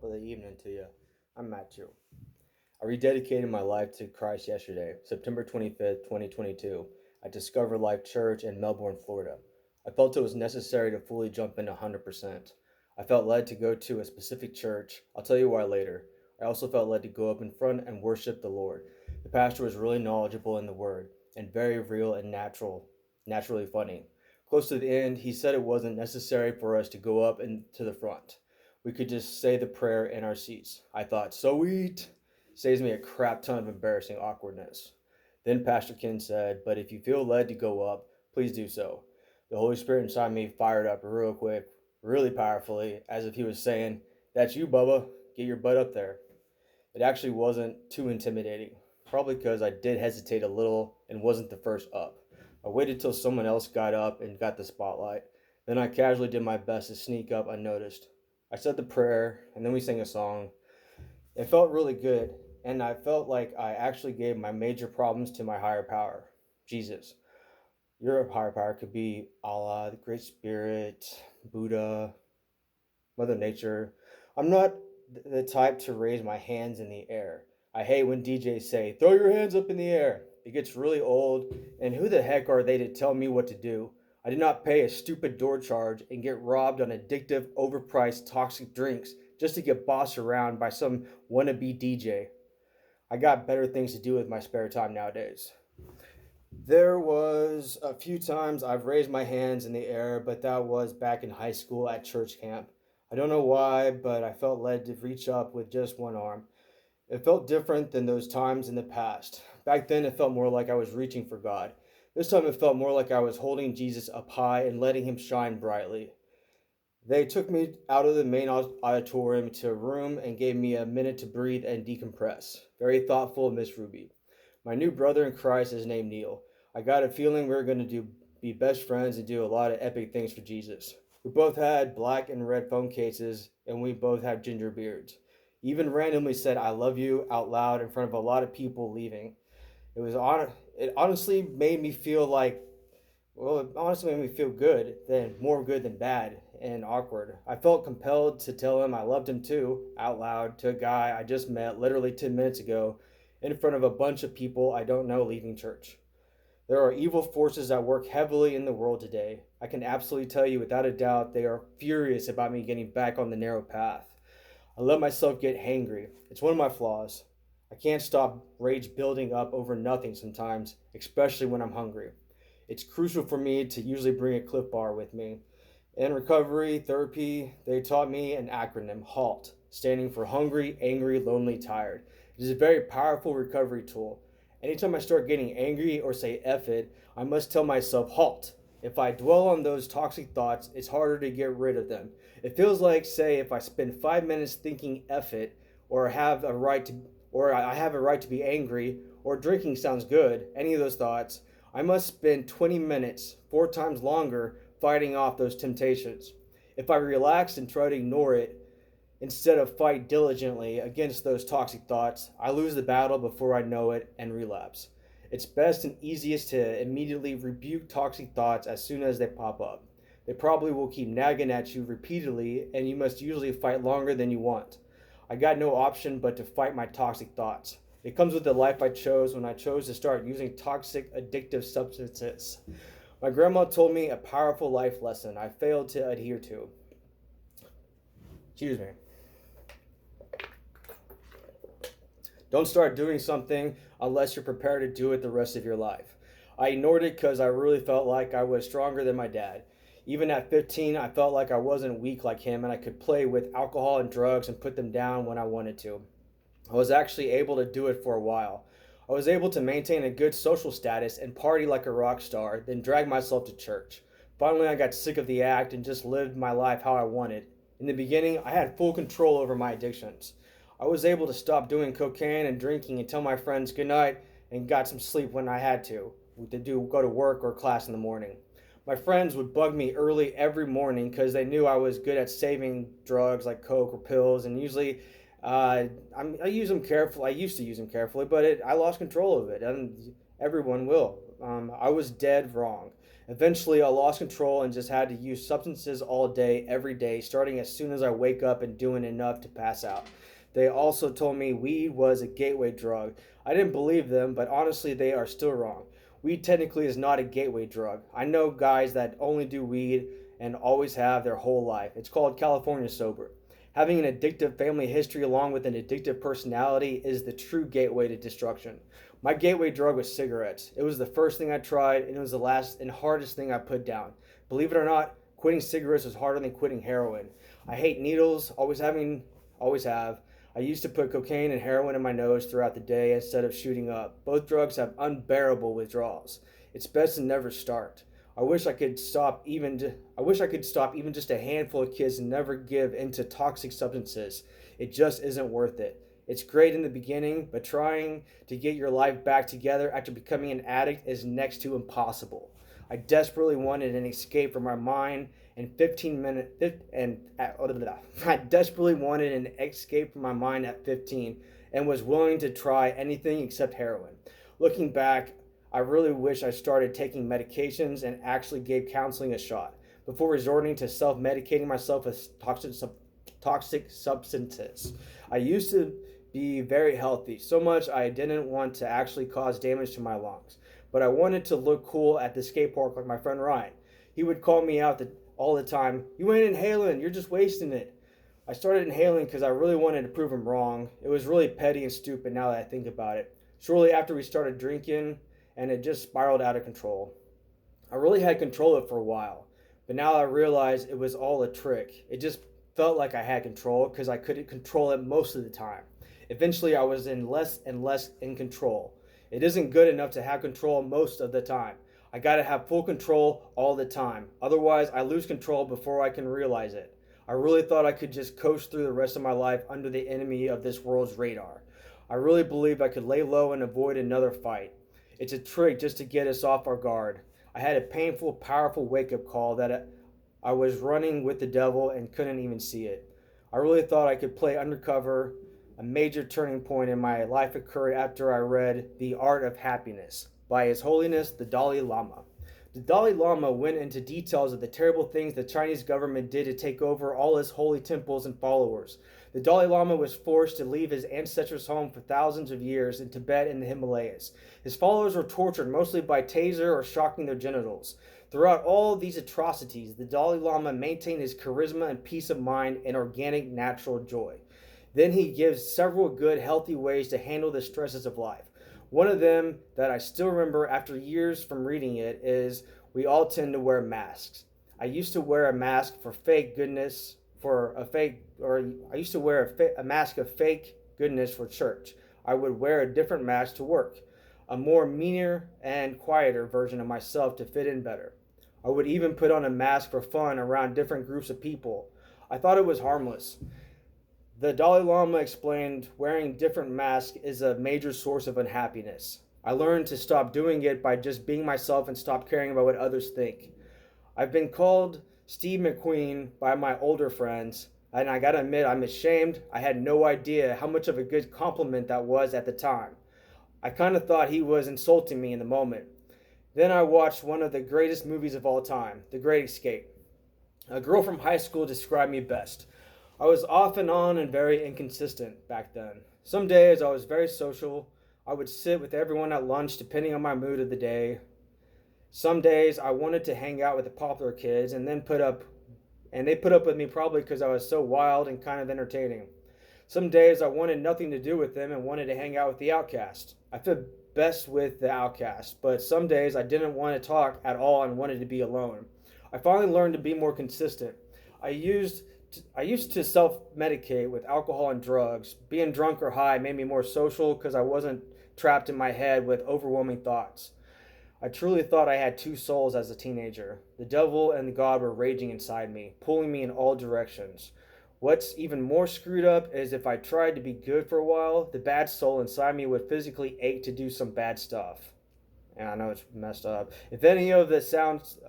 of the evening to you. I'm Mattchoo. I rededicated my life to Christ yesterday, September 25th, 2022, at Discover Life Church in Melbourne, Florida. I felt it was necessary to fully jump in 100%. I felt led to go to a specific church. I'll tell you why later. I also felt led to go up in front and worship the Lord. The pastor was really knowledgeable in the Word and very real and naturally funny. Close to the end, he said it wasn't necessary for us to go up and to the front. We could just say the prayer in our seats. I thought, sweet! Saves me a crap ton of embarrassing awkwardness. Then Pastor Ken said, but if you feel led to go up, please do so. The Holy Spirit inside me fired up real quick, really powerfully, as if he was saying, that's you, Bubba. Get your butt up there. It actually wasn't too intimidating, probably because I did hesitate a little and wasn't the first up. I waited till someone else got up and got the spotlight. Then I casually did my best to sneak up unnoticed. I said the prayer, and then we sang a song. It felt really good, and I felt like I actually gave my major problems to my higher power, Jesus. Your higher power could be Allah, the Great Spirit, Buddha, Mother Nature. I'm not the type to raise my hands in the air. I hate when DJs say, throw your hands up in the air. It gets really old, and who the heck are they to tell me what to do? I did not pay a stupid door charge and get robbed on addictive, overpriced, toxic drinks just to get bossed around by some wannabe DJ. I got better things to do with my spare time nowadays. There was a few times I've raised my hands in the air, but that was back in high school at church camp. I don't know why, but I felt led to reach up with just one arm. It felt different than those times in the past. Back then, it felt more like I was reaching for God. This time, it felt more like I was holding Jesus up high and letting him shine brightly. They took me out of the main auditorium to a room and gave me a minute to breathe and decompress. Very thoughtful, Miss Ruby. My new brother in Christ is named Neil. I got a feeling we are going to be best friends and do a lot of epic things for Jesus. We both had black and red phone cases, and we both have ginger beards. He even randomly said "I love you" out loud in front of a lot of people leaving. It was on. It honestly made me feel like it honestly made me feel good, then more good than bad and awkward. I felt compelled to tell him I loved him too, out loud, to a guy I just met literally 10 minutes ago in front of a bunch of people I don't know leaving church. There are evil forces that work heavily in the world today. I can absolutely tell you without a doubt they are furious about me getting back on the narrow path. I let myself get hangry. It's one of my flaws. I can't stop rage building up over nothing sometimes, especially when I'm hungry. It's crucial for me to usually bring a Cliff Bar with me. In recovery therapy, they taught me an acronym, HALT, standing for hungry, angry, lonely, tired. It is a very powerful recovery tool. Anytime I start getting angry or say F it, I must tell myself halt. If I dwell on those toxic thoughts, it's harder to get rid of them. It feels like, say, if I spend 5 minutes thinking F it, or have a right to, or I have a right to be angry, or drinking sounds good, any of those thoughts, I must spend 20 minutes, 4 times longer, fighting off those temptations. If I relax and try to ignore it, instead of fight diligently against those toxic thoughts, I lose the battle before I know it and relapse. It's best and easiest to immediately rebuke toxic thoughts as soon as they pop up. They probably will keep nagging at you repeatedly, and you must usually fight longer than you want. I got no option but to fight my toxic thoughts. It comes with the life I chose when I chose to start using toxic, addictive substances. My grandma told me a powerful life lesson I failed to adhere to. Excuse me. Don't start doing something unless you're prepared to do it the rest of your life. I ignored it because I really felt like I was stronger than my dad. Even at 15, I felt like I wasn't weak like him and I could play with alcohol and drugs and put them down when I wanted to. I was actually able to do it for a while. I was able to maintain a good social status and party like a rock star, then drag myself to church. Finally, I got sick of the act and just lived my life how I wanted. In the beginning, I had full control over my addictions. I was able to stop doing cocaine and drinking and tell my friends goodnight and got some sleep when I had to go to work or class in the morning. My friends would bug me early every morning because they knew I was good at saving drugs like coke or pills, and usually I use them carefully. I used to use them carefully, but I lost control of it, and everyone will. I was dead wrong. Eventually, I lost control and just had to use substances all day, every day, starting as soon as I wake up and doing enough to pass out. They also told me weed was a gateway drug. I didn't believe them, but honestly, they are still wrong. Weed technically is not a gateway drug. I know guys that only do weed and always have their whole life. It's called California sober. Having an addictive family history along with an addictive personality is the true gateway to destruction. My gateway drug was cigarettes. It was the first thing I tried, and it was the last and hardest thing I put down. Believe it or not, quitting cigarettes was harder than quitting heroin. I hate needles, always have. I used to put cocaine and heroin in my nose throughout the day instead of shooting up. Both drugs have unbearable withdrawals. It's best to never start. I wish I could stop even just a handful of kids and never give into toxic substances. It just isn't worth it. It's great in the beginning, but trying to get your life back together after becoming an addict is next to impossible. I desperately wanted an escape from my mind and 15 minutes and I desperately wanted an escape from my mind at 15 and was willing to try anything except heroin. Looking back, I really wish I started taking medications and actually gave counseling a shot before resorting to self-medicating myself with toxic substances. I used to be very healthy, so much I didn't want to actually cause damage to my lungs. But I wanted to look cool at the skate park like my friend Ryan. He would call me out all the time. You ain't inhaling, you're just wasting it. I started inhaling because I really wanted to prove him wrong. It was really petty and stupid now that I think about it. Shortly after we started drinking, and it just spiraled out of control. I really had control of it for a while, but now I realize it was all a trick. It just felt like I had control because I couldn't control it most of the time. Eventually, I was in less and less in control. It isn't good enough to have control most of the time. I gotta have full control all the time. Otherwise, I lose control before I can realize it. I really thought I could just coast through the rest of my life under the enemy of this world's radar. I really believed I could lay low and avoid another fight. It's a trick just to get us off our guard. I had a painful, powerful wake-up call that I was running with the devil and couldn't even see it. I really thought I could play undercover. A major turning point in my life occurred after I read The Art of Happiness by His Holiness the Dalai Lama. The Dalai Lama went into details of the terrible things the Chinese government did to take over all his holy temples and followers. The Dalai Lama was forced to leave his ancestors' home for thousands of years in Tibet and the Himalayas. His followers were tortured mostly by taser or shocking their genitals. Throughout all these atrocities, the Dalai Lama maintained his charisma and peace of mind and organic natural joy. Then he gives several good, healthy ways to handle the stresses of life. One of them that I still remember after years from reading it is we all tend to wear masks. I used to wear a mask for fake goodness, I used to wear a mask of fake goodness for church. I would wear a different mask to work, a more meaner and quieter version of myself to fit in better. I would even put on a mask for fun around different groups of people. I thought it was harmless. The Dalai Lama explained wearing different masks is a major source of unhappiness. I learned to stop doing it by just being myself and stop caring about what others think. I've been called Steve McQueen by my older friends, and I gotta admit I'm ashamed. I had no idea how much of a good compliment that was at the time. I kinda thought he was insulting me in the moment. Then I watched one of the greatest movies of all time, The Great Escape. A girl from high school described me best. I was off and on and very inconsistent back then. Some days I was very social. I would sit with everyone at lunch depending on my mood of the day. Some days I wanted to hang out with the popular kids and they put up with me probably because I was so wild and kind of entertaining. Some days I wanted nothing to do with them and wanted to hang out with the outcast. I fit best with the outcast, but some days I didn't want to talk at all and wanted to be alone. I finally learned to be more consistent. I used to self-medicate with alcohol and drugs. Being drunk or high made me more social because I wasn't trapped in my head with overwhelming thoughts. I truly thought I had two souls as a teenager. The devil and God were raging inside me, pulling me in all directions. What's even more screwed up is if I tried to be good for a while, the bad soul inside me would physically ache to do some bad stuff. And I know it's messed up. If any of this sounds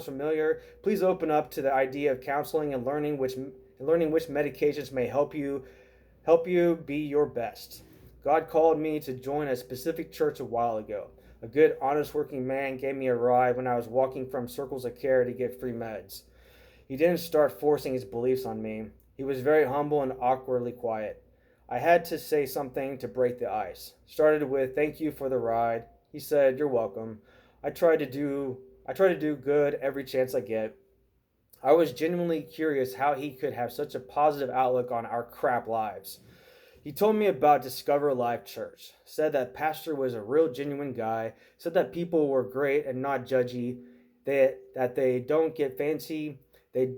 familiar, please open up to the idea of counseling and learning which medications may help you be your best. God called me to join a specific church a while ago, A good, honest working man gave me a ride when I was walking from Circles of Care to get free meds. He didn't start forcing his beliefs on me. He was very humble and awkwardly quiet. I had to say something to break the ice. Started with "Thank you for the ride." He said, "You're welcome." I try to do I try to do good every chance I get. I was genuinely curious how he could have such a positive outlook on our crap lives. He told me about Discover Life Church, said that pastor was a real genuine guy, said that people were great and not judgy, that they don't get fancy, they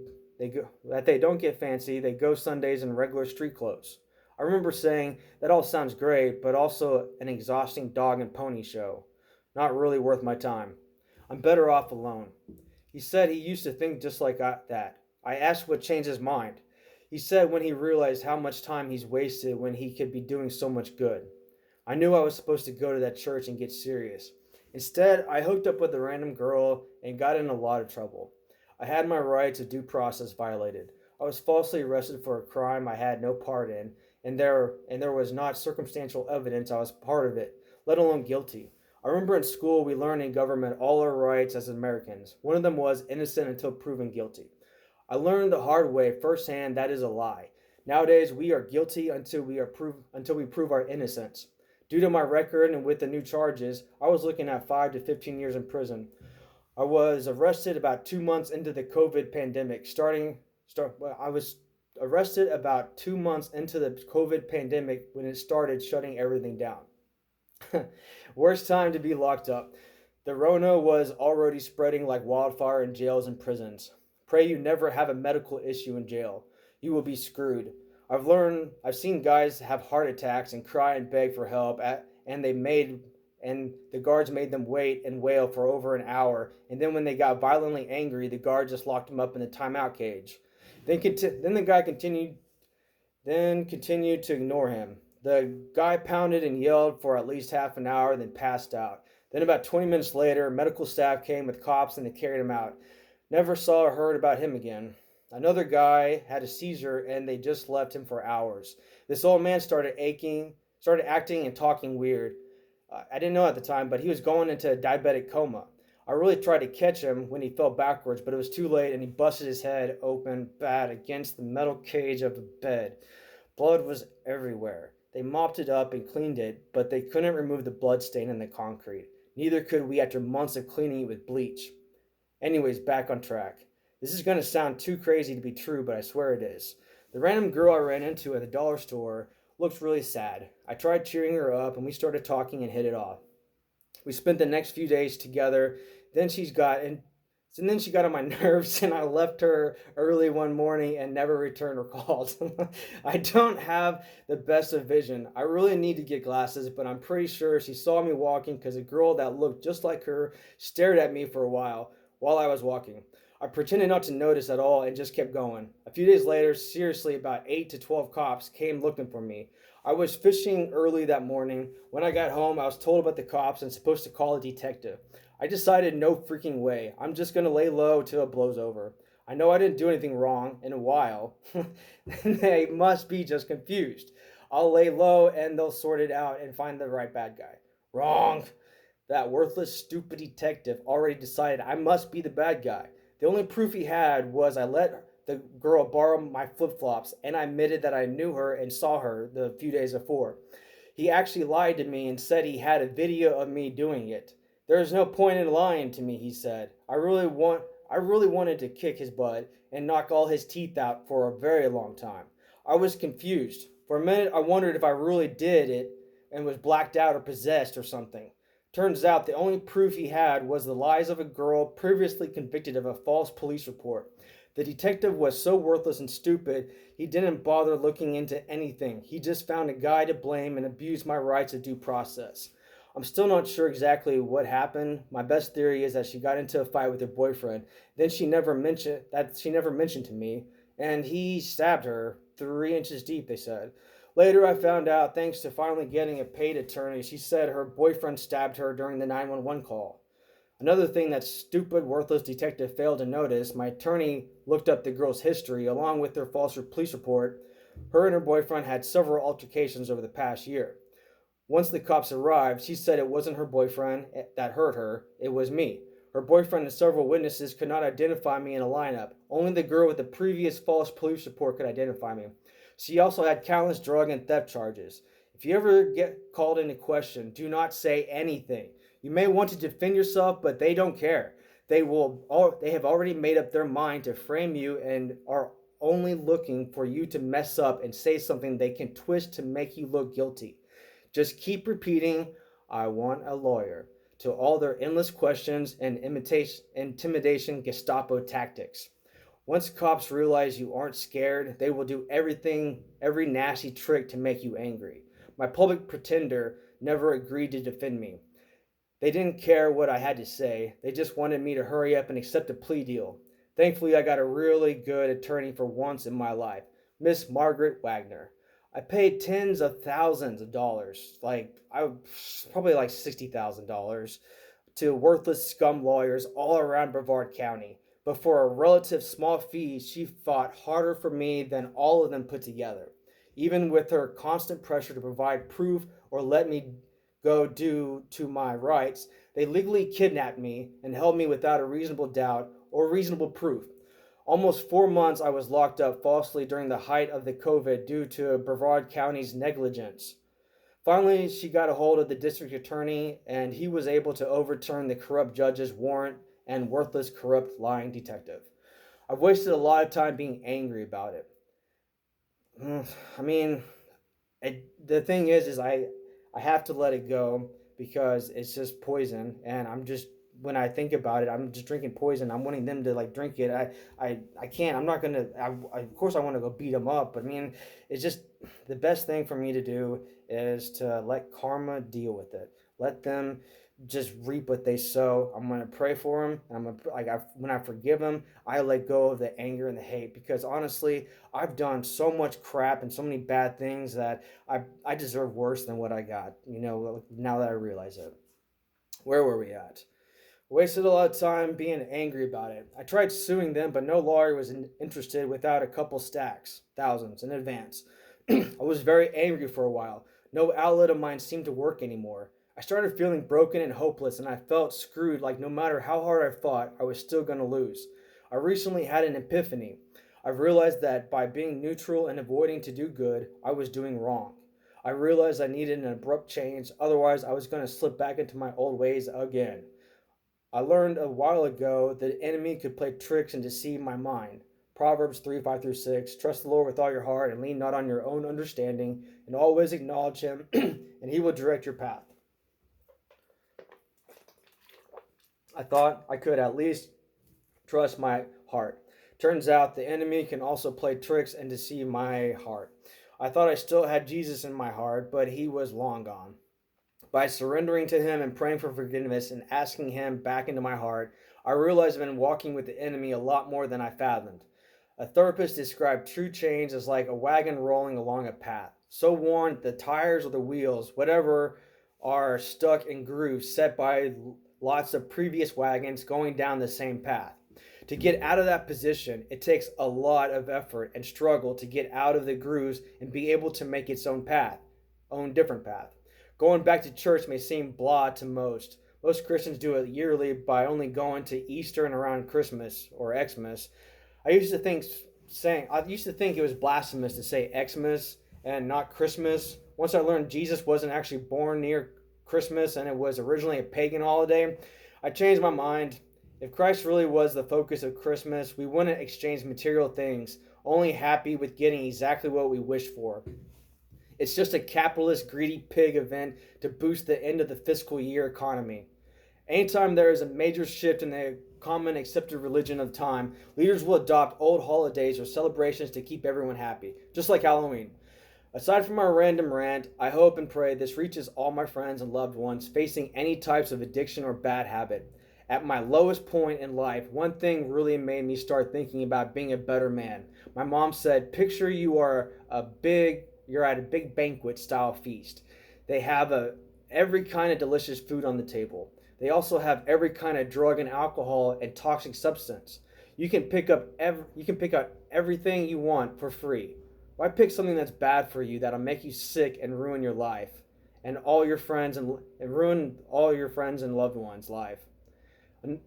go Sundays in regular street clothes. I remember saying, that all sounds great, but also an exhausting dog and pony show. Not really worth my time. I'm better off alone. He said he used to think just like that. I asked what changed his mind. He said when he realized how much time he's wasted when he could be doing so much good. I knew I was supposed to go to that church and get serious. Instead, I hooked up with a random girl and got in a lot of trouble. I had my rights of due process violated. I was falsely arrested for a crime I had no part in, and there was not circumstantial evidence I was part of it, let alone guilty. I remember in school we learned in government all our rights as Americans. One of them was innocent until proven guilty. I learned the hard way firsthand that is a lie. Nowadays we are guilty until we prove our innocence. Due to my record and with the new charges, I was looking at 5 to 15 years in prison. I was arrested about 2 months into the COVID pandemic. I was arrested about 2 months into the COVID pandemic when it started shutting everything down. Worst time to be locked up. The Rona was already spreading like wildfire in jails and prisons. Pray you never have a medical issue in jail. You will be screwed. I've seen guys have heart attacks and cry and beg for help, and the guards made them wait and wail for over an hour. And then when they got violently angry, the guard just locked them up in the timeout cage. Then the guy continued to ignore him. The guy pounded and yelled for at least half an hour, then passed out. Then, about 20 minutes later, medical staff came with cops and they carried him out. Never saw or heard about him again. Another guy had a seizure and they just left him for hours. This old man started acting and talking weird. I didn't know at the time, but he was going into a diabetic coma. I really tried to catch him when he fell backwards, but it was too late and he busted his head open bad against the metal cage of the bed. Blood was everywhere. They mopped it up and cleaned it, but they couldn't remove the blood stain in the concrete. Neither could we after months of cleaning it with bleach. Anyways, back on track. This is going to sound too crazy to be true, but I swear it is. The random girl I ran into at the dollar store looked really sad. I tried cheering her up and we started talking and hit it off. We spent the next few days together. Then she's got and then she got on my nerves and I left her early one morning and never returned her calls. I don't have the best of vision. I really need to get glasses, but I'm pretty sure she saw me walking because a girl that looked just like her stared at me for a while I was walking. I pretended not to notice at all and just kept going. A few days later, seriously, about 8 to 12 cops came looking for me. I was fishing early that morning. When I got home, I was told about the cops and supposed to call a detective. I decided no freaking way. I'm just going to lay low till it blows over. I know I didn't do anything wrong in a while. They must be just confused. I'll lay low and they'll sort it out and find the right bad guy. Wrong. That worthless, stupid detective already decided I must be the bad guy. The only proof he had was I let the girl borrow my flip-flops and I admitted that I knew her and saw her the few days before. He actually lied to me and said he had a video of me doing it. There is no point in lying to me, he said. I really wanted to kick his butt and knock all his teeth out for a very long time. I was confused. For a minute, I wondered if I really did it and was blacked out or possessed or something. Turns out the only proof he had was the lies of a girl previously convicted of a false police report. The detective was so worthless and stupid, he didn't bother looking into anything. He just found a guy to blame and abused my rights of due process. I'm still not sure exactly what happened. My best theory is that she got into a fight with her boyfriend. Then she never mentioned to me, and he stabbed her 3 inches deep, they said. Later, I found out, thanks to finally getting a paid attorney, she said her boyfriend stabbed her during the 911 call. Another thing that stupid, worthless detective failed to notice, my attorney looked up the girl's history along with her false police report. Her and her boyfriend had several altercations over the past year. Once the cops arrived, she said it wasn't her boyfriend that hurt her, it was me. Her boyfriend and several witnesses could not identify me in a lineup. Only the girl with the previous false police report could identify me. She also had countless drug and theft charges. If you ever get called into question, do not say anything. You may want to defend yourself, but they don't care. They have already made up their mind to frame you and are only looking for you to mess up and say something they can twist to make you look guilty. Just keep repeating, I want a lawyer, to all their endless questions and intimidation Gestapo tactics. Once cops realize you aren't scared, they will do every nasty trick to make you angry. My public pretender never agreed to defend me. They didn't care what I had to say, they just wanted me to hurry up and accept a plea deal. Thankfully, I got a really good attorney for once in my life, Miss Margaret Wagner. I paid tens of thousands of dollars, probably like $60,000, to worthless scum lawyers all around Brevard County. But for a relative small fee, she fought harder for me than all of them put together. Even with her constant pressure to provide proof or let me go due to my rights, they legally kidnapped me and held me without a reasonable doubt or reasonable proof. Almost 4 months I was locked up falsely during the height of the COVID due to Brevard County's negligence. Finally, she got a hold of the district attorney, and he was able to overturn the corrupt judge's warrant and worthless, corrupt, lying detective. I've wasted a lot of time being angry about it. I mean, the thing is I have to let it go because it's just poison, and I'm just when I think about it, I'm just drinking poison. I'm wanting them to like drink it. I can't. I'm not gonna. Of course I want to go beat them up, but I mean, it's just the best thing for me to do is to let karma deal with it. Let them just reap what they sow. I'm gonna pray for them. When I forgive them, I let go of the anger and the hate because honestly, I've done so much crap and so many bad things that I deserve worse than what I got. Now that I realize it. Where were we at? Wasted a lot of time being angry about it. I tried suing them, but no lawyer was interested without a couple stacks, thousands, in advance. I was very angry for a while. No outlet of mine seemed to work anymore. I started feeling broken and hopeless, and I felt screwed like no matter how hard I fought, I was still going to lose. I recently had an epiphany. I've realized that by being neutral and avoiding to do good, I was doing wrong. I realized I needed an abrupt change, otherwise, I was going to slip back into my old ways again. I learned a while ago that the enemy could play tricks and deceive my mind. Proverbs 3 5 through 6. Trust the Lord with all your heart and lean not on your own understanding, and always acknowledge him, and he will direct your path. I thought I could at least trust my heart. Turns out the enemy can also play tricks and deceive my heart. I thought I still had Jesus in my heart, but he was long gone. By surrendering to him and praying for forgiveness and asking him back into my heart, I realized I've been walking with the enemy a lot more than I fathomed. A therapist described true change as like a wagon rolling along a path, so worn the tires or the wheels, whatever, are stuck in grooves set by lots of previous wagons going down the same path. To get out of that position, it takes a lot of effort and struggle to get out of the grooves and be able to make its own different path. Going back to church may seem blah to most. Most Christians do it yearly by only going to Easter and around Christmas or Xmas. I used to think it was blasphemous to say Xmas and not Christmas. Once I learned Jesus wasn't actually born near Christmas and it was originally a pagan holiday, I changed my mind. If Christ really was the focus of Christmas, we wouldn't exchange material things, only happy with getting exactly what we wish for. It's just a capitalist, greedy pig event to boost the end of the fiscal year economy. Anytime there is a major shift in the common accepted religion of time, leaders will adopt old holidays or celebrations to keep everyone happy, just like Halloween. Aside from our random rant, I hope and pray this reaches all my friends and loved ones facing any types of addiction or bad habit. At my lowest point in life, one thing really made me start thinking about being a better man. My mom said, picture you're at a big banquet style feast. They have every kind of delicious food on the table. They also have every kind of drug and alcohol and toxic substance. You can pick up everything you want for free. Why pick something that's bad for you that'll make you sick and ruin your life? and all your friends and ruin all your friends and loved ones' life. And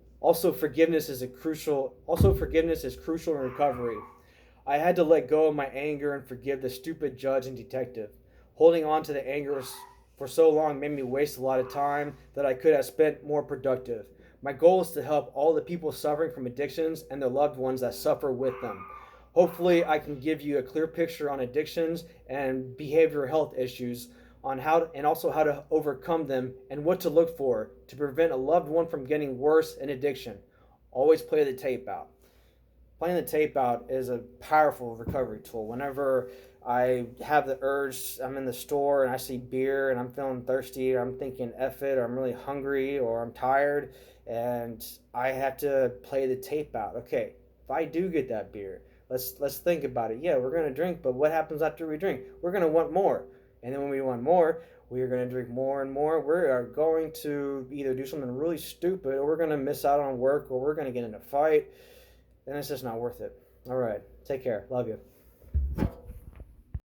forgiveness is crucial in recovery. I had to let go of my anger and forgive the stupid judge and detective. Holding on to the anger for so long made me waste a lot of time that I could have spent more productive. My goal is to help all the people suffering from addictions and their loved ones that suffer with them. Hopefully, I can give you a clear picture on addictions and behavioral health issues on and also how to overcome them and what to look for to prevent a loved one from getting worse in addiction. Always play the tape out. Playing the tape out is a powerful recovery tool. Whenever I have the urge, I'm in the store and I see beer and I'm feeling thirsty, or I'm thinking F it, or I'm really hungry, or I'm tired, and I have to play the tape out. Okay, if I do get that beer, let's think about it. Yeah, we're gonna drink, but what happens after we drink? We're gonna want more, and then when we want more, we are going to drink more and more. We are going to either do something really stupid, or we're going to miss out on work, or we're going to get in a fight, and it's just not worth it. All right. Take care. Love you.